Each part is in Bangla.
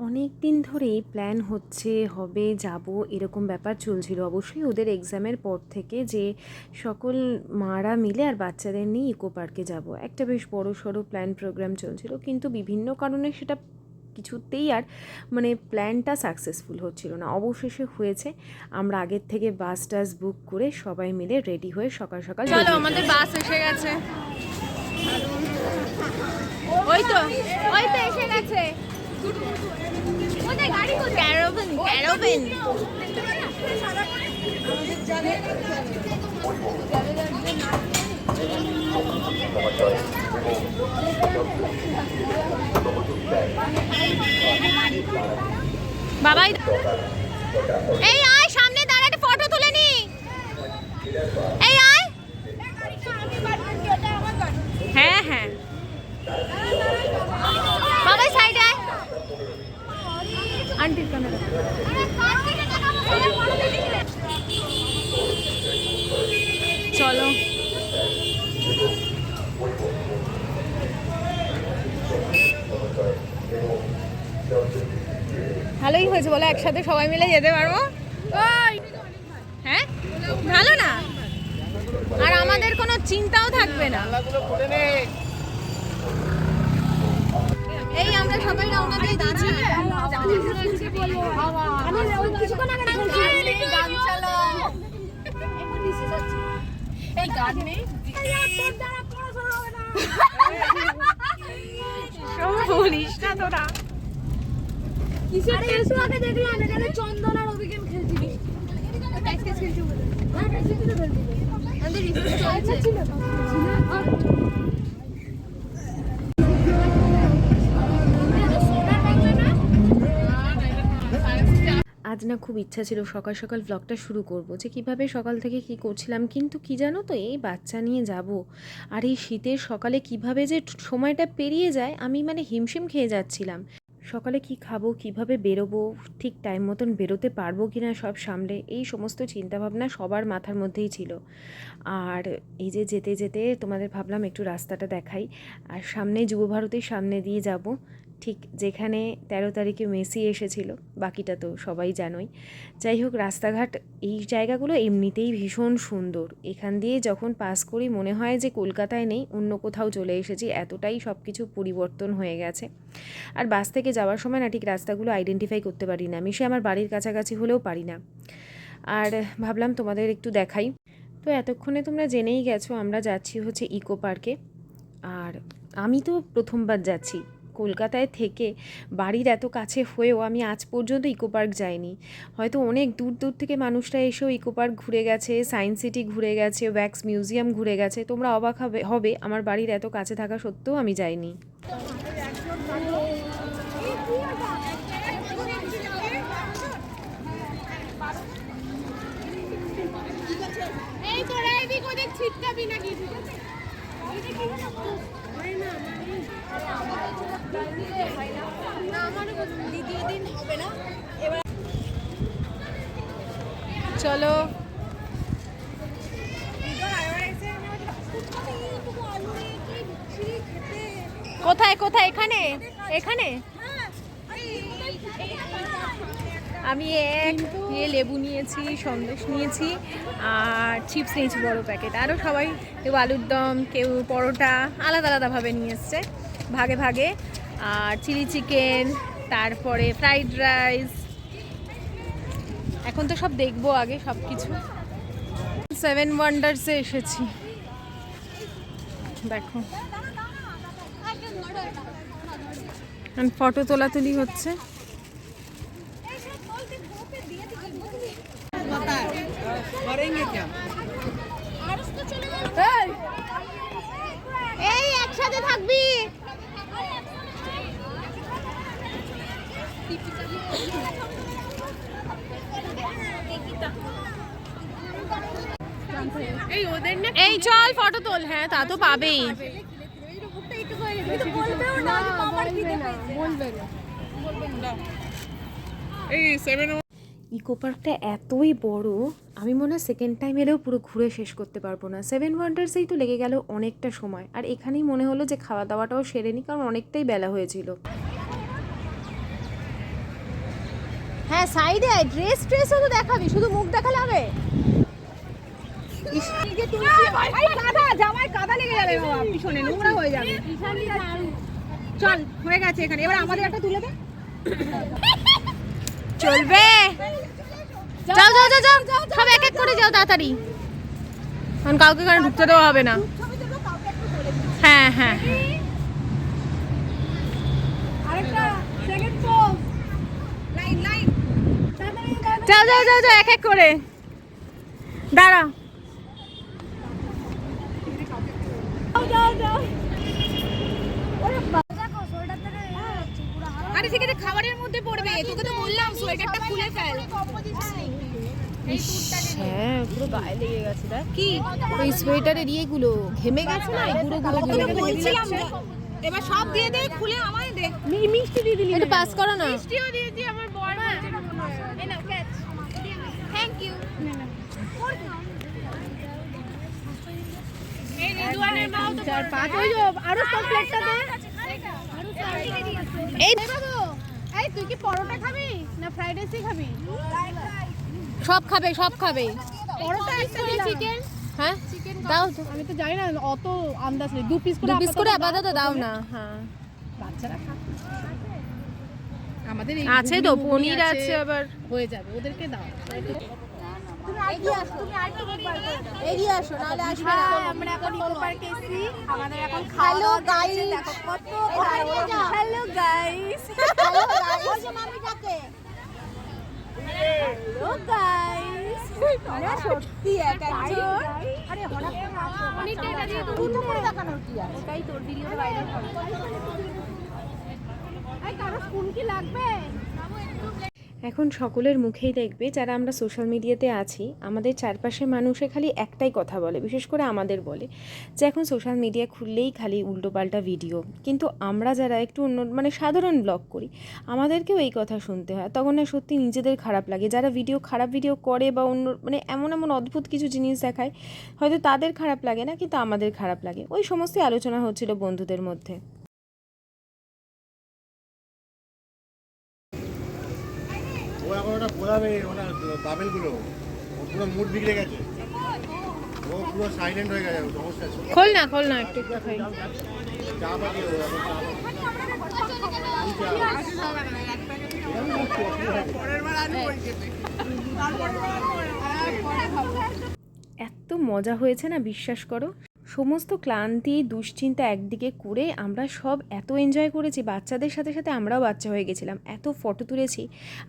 অনেক দিন ধরেই প্ল্যান হচ্ছে, হবে, যাব, এরকম ব্যাপার চলছিল। অবশ্যই ওদের এক্সামের পর থেকে যে সকল মারা মিলে আর বাচ্চাদের নিয়ে ইকো পার্কে যাব, একটা বেশ বড় সড়ো প্ল্যান প্রোগ্রাম চলছিল। কিন্তু বিভিন্ন কারণে সেটা কিছুতেই আর প্ল্যানটা সাকসেসফুল হচ্ছিল না। অবশেষে হয়েছে। আমরা আগের থেকে বাস টাস বুক করে সবাই মিলে রেডি হয়ে সকাল সকাল চলো, আমাদের বাস এসে গেছে। ওই তো এসে গেছে। কোথায় গাড়ি? ক্যারাভান। বাবাই, এই আয় সামনে দাঁড়া, একটা ফটো তুলে নি। এই আয়। হ্যাঁ হ্যাঁ, বাবাই সাইড আয়। আন্টির ক্যামেরা। চলো, ভালোই হয়েছে বলো, একসাথে সবাই মিলে যেতে পারবো। হ্যাঁ, ভালো না? আর আমাদের কোনো চিন্তাও থাকবে না। এই আমরা সবাই রওনা দিয়ে দিচ্ছি। এই গান নেই, বলিস না তোরা। দেখলাম এখানে চন্দন আর অভিজ্ঞান খেলছিলি। আজ না খুব ইচ্ছা ছিল সকাল সকাল ব্লগটা শুরু করব, যে কিভাবে সকাল থেকে কি করছিলাম, কিন্তু কি জানো তো, এই বাচ্চা নিয়ে যাব আর এই শীতের সকালে কিভাবে যে সময়টা পেরিয়ে যায়, আমি হিমশিম খেয়ে যাচ্ছিলাম। সকালে কি খাবো, কিভাবে বেরোবো, ঠিক টাইম মতন বেরোতে পারবো কি না, সব সামলে এই সমস্ত চিন্তাভাবনা সবার মাথার মধ্যেই ছিল। আর এই যে যেতে যেতে তোমাদের ভাবলাম একটু রাস্তাটা দেখাই। আর সামনে যুবভারতীর সামনে দিয়ে যাব, ঠিক যেখানে 13 তারিখে মেসি এসেছিল। বাকিটা তো সবাই জানোই। যাই হোক, রাস্তাঘাট এই জায়গাগুলো এমনিতেই ভীষণ সুন্দর। এখান দিয়ে যখন পাস করি মনে হয় যে কলকাতায় নেই, অন্য কোথাও চলে এসেছি, এতটাই সব কিছু পরিবর্তন হয়ে গেছে। আর বাস থেকে যাওয়ার সময় না ঠিক রাস্তাগুলো আইডেন্টিফাই করতে পারি না, আমি সে আমার বাড়ির কাছাকাছি হলেও পারি না। আর ভাবলাম তোমাদের একটু দেখাই। তো এতক্ষণে তোমরা জেনেই গেছো আমরা যাচ্ছি হচ্ছে ইকো পার্কে। আর আমি তো প্রথমবার যাচ্ছি কলকাতায় থেকে, বাড়ির এত কাছে হয়েও আমি আজ পর্যন্ত ইকো পার্ক যাইনি। হয়তো অনেক দূর দূর থেকে মানুষরা এসেও ইকো পার্ক ঘুরে গেছে, সায়েন্স সিটি ঘুরে গেছে, ওয়্যাক্স মিউজিয়াম ঘুরে গেছে। তোমরা অবাক হবে আমার বাড়ির এত কাছে থাকা সত্ত্বেও আমি যাইনি। চলো, কোথায় কোথায়? এখানে এখানে আমি এক লেবু নিয়েছি, সন্দেশ নিয়েছি আর চিপস নিয়েছি বড় প্যাকেট। আরও সবাই কেউ আলুর দম, কেউ পরোটা, আলাদা আলাদাভাবে নিয়ে এসছে ভাগে ভাগে। আর চিলি চিকেন, তারপরে ফ্রাইড রাইস। এখন তো সব দেখবো আগে সব কিছু। 7 ওয়ান্ডার্সে এসেছি, দেখো ফটো তোলাতুলি হচ্ছে। এই একসাথে থাকবি। এই চল ফটো তোল। হ্যাঁ, তা তো পাবেই। ইকো পার্কটা এতই বড়, আমি মনে হয় সেকেন্ড টাইম এলেও পুরো ঘুরে শেষ করতে পারবো না। 7 ওয়ান্ডার্সেই তো লেগে গেল অনেকটা সময়। আর এখানেই মনে হলো যে খাওয়া দাওয়াটাও সেরে নিই, কারণ অনেকটাই বেলা হয়েছিল। হ্যাঁ সাইডে আয়, ড্রেসও তো দেখাবি, শুধু মুখ দেখালে হবে? জামাই কাদা লেগে যাবে বাবা, পিছনে নোংরা হয়ে যাবে। চল হয়ে গেছে এখানে, এবার আমাদের একটা তুলে দে। চলবে, যাও যাও যাও যাও, সব এক এক করে যাও তাড়াতাড়ি, কারণ কাউকে এখানে ঢুকতে দেওয়া হবে না। হ্যাঁ হ্যাঁ যাও যাও যাও যাও, এক এক করে দাঁড়া। আরে ঠিক আছে, খাবারের মধ্যে পড়বে, তোকে তো বললাম সোয়েটারটা খুলে ফেল। হ্যাঁ পুরো গায়ে লেগে গেছে। দেখ কি ওই সোয়েটারের ইয়েগুলো ঘেমে গেছে না, গুঁড়ো গুঁড়ো বলছিলাম। এবার সব দিয়ে দে, খুলে আমায় দে। মিষ্টি দিয়ে দিলি, এটা পাস করো না। মিষ্টিও দিয়েছি আমার বর বলছে না মনে হয়। এই নাও ক্যাচ, থ্যাংক ইউ। এই রিদওয়ানের মাও তো চার পাঁচ হই যাও, আরো সব প্লেটটা দে। এই বাবু, এই তুই কি পরোটা খাবি না ফ্রাইড রাইসই খাবি? সব খাবে, সব খাবে। পরোটা একটা চিকেন। হ্যাঁ দাও তো, আমি তো জানি না অত আন্দাজ নেই। 2 পিস করে আপাতত দাও না। হ্যাঁ বাচ্চারা খাবে, আমাদের আছে তো পনির আছে, আবার হয়ে যাবে, ওদেরকে দাও। এগিয়ে আসো, নাহলে আসবে না। আমরা এখন ইকো পার্কে এসেছি, আমাদের এখন খাওয়া গাইস। দেখো কত, হ্যালো গাইস, হ্যালো গাইস, মামি ডাকে হ্যালো গাইস। আরে সত্যি একজন, আরে হঠাৎ করে আসো, অনেকটা দিয়ে দুটো করে দেখানোর কি আছে, ওটাই তোর ভিডিওতে ভাইরাল হবে। এই কারো স্পুন কি লাগবে? এখন সকলের মুখেই দেখবে যারা আমরা সোশ্যাল মিডিয়াতে আছি, আমাদের চারপাশের মানুষে খালি একটাই কথা বলে, বিশেষ করে আমাদের বলে যে এখন সোশ্যাল মিডিয়া খুললেই খালি উল্টোপাল্টা ভিডিও। কিন্তু আমরা যারা একটু অন্য মানে সাধারণ ব্লগ করি, আমাদেরকেও এই কথা শুনতে হয়। তখন না সত্যি নিজেদের খারাপ লাগে। যারা খারাপ ভিডিও করে বা অন্য মানে এমন এমন অদ্ভুত কিছু জিনিস দেখায়, হয়তো তাদের খারাপ লাগে না, কিন্তু আমাদের খারাপ লাগে। ওই সমস্ত আলোচনা হচ্ছিল বন্ধুদের মধ্যে। ও এখন ওটা বোঝাবে, ওটা বাবেলগুলো ও পুরো মুড বিগড়ে গেছে, ও পুরো সাইলেন্ট হয়ে গেছে। সমস্যা খোল না একটু খাই। চা বানিয়ে ও এখন এত মজা হয়েছে না, বিশ্বাস করো। সমস্ত ক্লান্তি দুশ্চিন্তা একদিকে করে আমরা সব এত এনজয় করেছি, বাচ্চাদের সাথে সাথে আমরাও বাচ্চা হয়ে গেছিলাম। এত ফটো তুলেছি,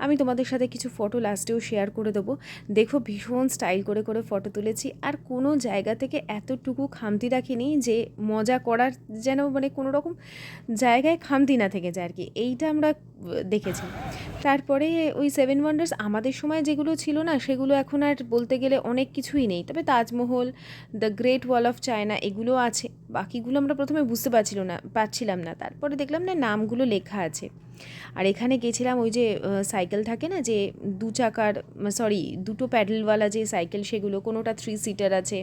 আমি তোমাদের সাথে কিছু ফটো লাস্টেও শেয়ার করে দেবো। দেখো ভীষণ স্টাইল করে করে ফটো তুলেছি, আর কোনো জায়গা থেকে এতটুকু খামতি রাখিনি যে মজা করার যেন মানে কোনো রকম জায়গায় খামতি না থেকে যায় আর কি, এইটা আমরা দেখেছি। তারপরে ওই 7 ওয়ান্ডার্স আমাদের সময় যেগুলো ছিল না, সেগুলো এখন আর বলতে গেলে অনেক কিছুই নেই। তবে Taj Mahal, the great wall of China এগুলো আছে, বাকিগুলো আমরা প্রথমে বুঝতে পারছিলাম না। তারপরে দেখলাম না নামগুলো লেখা আছে। আর এখানে গেছিলাম ওই যে সাইকেল থাকে না, যে দুটো প্যাডেলওয়ালা যে সাইকেল, সেগুলো কোনোটা 3 সিটার আছে।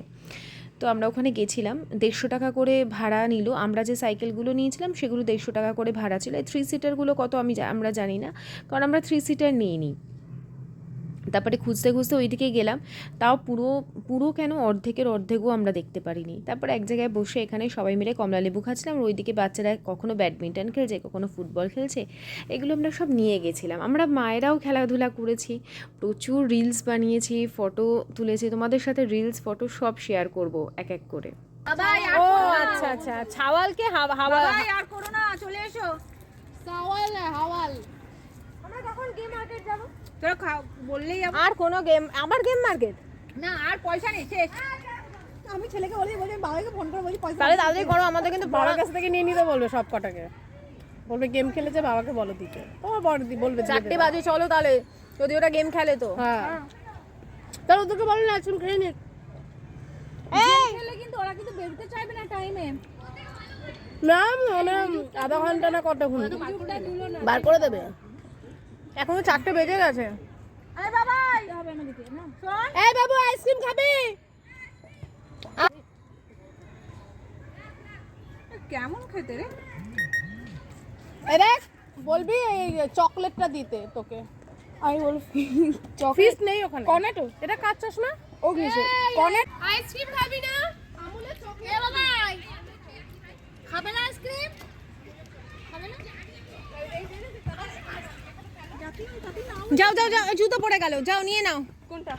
তো আমরা ওখানে গেছিলাম, 150 টাকা করে ভাড়া নিল। আমরা যে সাইকেলগুলো নিয়েছিলাম সেগুলো 150 টাকা করে ভাড়া ছিল। এই 3 সিটারগুলো কত আমরা জানি না, কারণ আমরা 3 সিটার নিইনি। তারপরে খুঁজতে খুঁজতে ওইদিকে গেলাম, তাও পুরো কেন অর্ধেকও আমরা দেখতে পারিনি। তারপরে এক জায়গায় বসে এখানে সবাই মিলে কমলা লেবু খাচ্ছিলাম, আর ওইদিকে বাচ্চারা কখনো ব্যাডমিন্টন খেলছে, কখনো ফুটবল খেলছে, এগুলো আমরা সব নিয়ে গেছিলাম। আমরা মায়েরাও খেলাধুলা করেছি, প্রচুর রিলস বানিয়েছি, ফটো তুলেছি। তোমাদের সাথে রিলস ফটো সব শেয়ার করব এক এক করে। ও আচ্ছা আচ্ছা, ছাওয়ালকে হাওয়াল আর করো না, চলে এসো। হাওয়াল আমরা কখন গেম মার্কেট যাব? তোরা বললেই আর কোনো গেম, আমার গেম মার্কেট না, আর পয়সা নেই, শেষ। আমি ছেলেকে বলি বাবাকে ফোন করে বলি পয়সা, তাহলে তাড়াতাড়ি করো। আমাদের কিন্তু বাবার কাছ থেকে নিয়ে নিতে বলবে সব কটাকে, বলবে গেম খেলেছে, বাবাকে বলো দিতে। তোমার বড় বলবে 4টে বাজে চলো, তাহলে যদি ওরা গেম খেলে তো। হ্যাঁ তাহলে ওদেরকে বলো না আইসক্রিম খেয়ে নে। খেলে কিন্তু ওরা কিন্তু বেরোতে চাইবে না টাইমে। না মানে আধা ঘন্টা না কতক্ষণ বার করে দেবে, এখনো 4টে বেজে গেছে। আরে বাবা হবে না দিতে না, এই বাবু আইসক্রিম খাবি? কেমন খেতে রে? এই দেখ বলবি এই চকলেটটা দিতে তোকে, আমি বল ফিস নেই ওখানে। কর্নেটো এটা কার চশমা? ও কিসে কর্নেট আইসক্রিম খাবি না? আমুলের চকলেট বাবা খাবে না আইসক্রিম? খাবে না? যাও যাও যাও, জুতো পড়ে গেল, যাও নিয়ে নাও। কোনটা?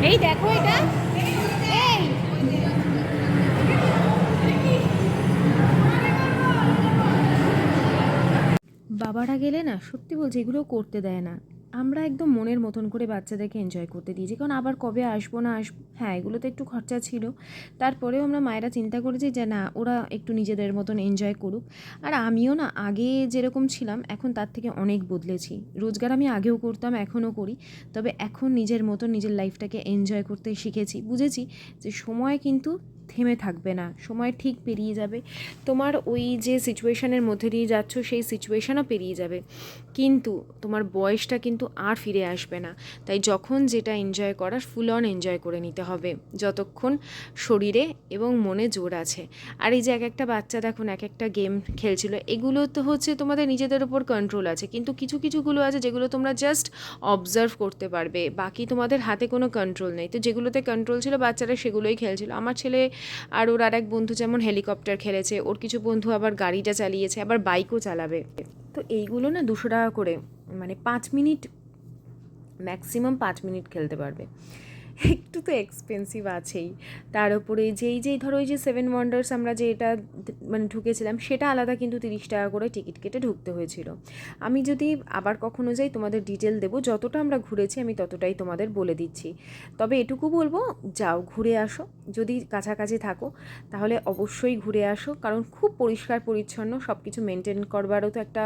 এই দেখো এটা, এই বাবারা গেলে না সত্যি বলছি এগুলো করতে দেয় না। আমরা একদম মনের মতন করে বাচ্চাদেরকে এনজয় করতে দিয়েছি, কারণ আবার কবে আসবো না আসবো, হ্যাঁ এগুলোতে একটু খরচা ছিল, তারপরেও আমরা মায়েরা চিন্তা করেছি যে না ওরা একটু নিজেদের মতন এনজয় করুক। আর আমিও না আগে যেরকম ছিলাম এখন তার থেকে অনেক বদলেছি। রোজগার আমি আগেও করতাম, এখনও করি, তবে এখন নিজের মতন নিজের লাইফটাকে এনজয় করতে শিখেছি। বুঝেছি যে সময় কিন্তু থেমে থাকবে না, সময় ঠিক পেরিয়ে যাবে। তোমার ওই যে সিচুয়েশানের মধ্যে দিয়ে যাচ্ছ সেই সিচুয়েশানও পেরিয়ে যাবে, কিন্তু তোমার বয়সটা কিন্তু আর ফিরে আসবে না। তাই যখন যেটা এনজয় করার ফুল অন এনজয় করে নিতে হবে, যতক্ষণ শরীরে এবং মনে জোর আছে। আর এই যে এক একটা বাচ্চা দেখুন এক একটা গেম খেলছিল, এগুলো তো হচ্ছে তোমাদের নিজেদের উপর কন্ট্রোল আছে, কিন্তু কিছু কিছুগুলো আছে যেগুলো তোমরা জাস্ট অবজার্ভ করতে পারবে, বাকি তোমাদের হাতে কোনো কন্ট্রোল নেই। তো যেগুলোতে কন্ট্রোল ছিল বাচ্চারা সেগুলোই খেলছিল। আমার ছেলে আর ওর আর এক বন্ধু যেমন হেলিকপ্টার খেলেছে, ওর কিছু বন্ধু আবার গাড়িটা চালিয়েছে, আবার বাইকও চালাবে। তো এইগুলো না 200 টাকা করে, মানে 5 মিনিট, ম্যাক্সিমাম 5 মিনিট খেলতে পারবে। একটু তো এক্সপেন্সিভ আছেই, তার উপরে যেই ধরো ওই যে 7 ওয়ান্ডার্স আমরা যে এটা মানে ঢুকেছিলাম সেটা আলাদা, কিন্তু 30 টাকা করে টিকিট কেটে ঢুকতে হয়েছিল। আমি যদি আবার কখনো যাই তোমাদের ডিটেল দেবো, যতটা আমরা ঘুরেছি আমি ততটাই তোমাদের বলে দিচ্ছি। তবে এটুকু বলবো, যাও ঘুরে আসো, যদি কাছাকাছি থাকো তাহলে অবশ্যই ঘুরে আসো, কারণ খুব পরিষ্কার পরিচ্ছন্ন, সব কিছু মেনটেন করবারও তো একটা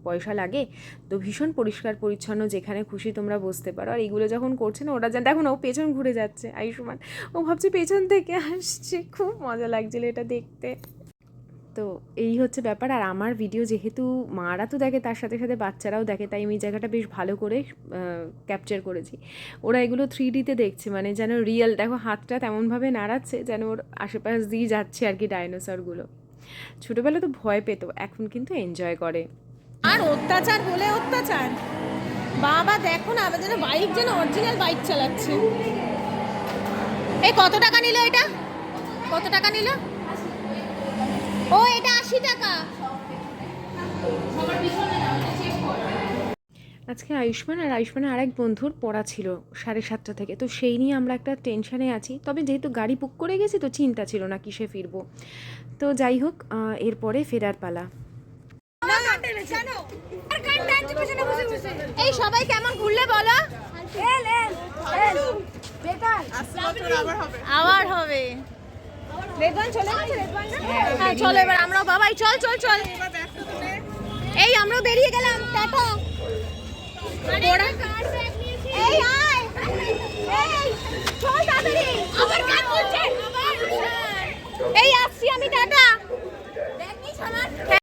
পয়সা লাগে। তো ভীষণ পরিষ্কার পরিচ্ছন্ন, যেখানে খুশি তোমরা বসতে পারো। আর এইগুলো যখন করছে না ওরা দেখো না, ও পেছন ঘুরে যাচ্ছে আয়ুষ্মান, ও ভাবছে পেছন থেকে আসছে, খুব মজা লাগছিল এটা দেখতে। তো এই হচ্ছে ব্যাপার। আর আমার ভিডিও যেহেতু মারা তো দেখে, তার সাথে সাথে বাচ্চারাও দেখে, তাই আমি এই জায়গাটা বেশ ভালো করে ক্যাপচার করেছি। ওরা এগুলো 3Dতে দেখছে, মানে যেন রিয়েল, দেখো হাতটা তেমনভাবে নাড়াচ্ছে যেন ওর আশেপাশ দিয়ে যাচ্ছে আর কি ডাইনোসরগুলো। ছোটোবেলা তো ভয় পেত, এখন কিন্তু এনজয় করে। আর অত্যাচার বলে অত্যাচার, বাবা দেখো না আবার যেন বাইক, যেন অরিজিনাল বাইক চালাচ্ছে। এই কত টাকা নিল এটা? কত টাকা নিল? ও এটা 80 টাকা। আজকে আয়ুষ্মানের আরেক বন্ধুর পড়া ছিল 7:30 থেকে, তো সেই নিয়ে আমরা একটা টেনশানে আছি। তবে যেহেতু গাড়ি বুক করে গেছি তো চিন্তা ছিল না কিসে ফিরবো। তো যাই হোক, এরপরে ফেরার পালা। এই সবাই কেমন ঘুরলে বলো? আবার হবে। রেদওয়ান চলে গেছে, হ্যাঁ চলো এবার আমরাও, বাবাই চল চল চল, এই আমরাও বেরিয়ে গেলাম, টাটা। এই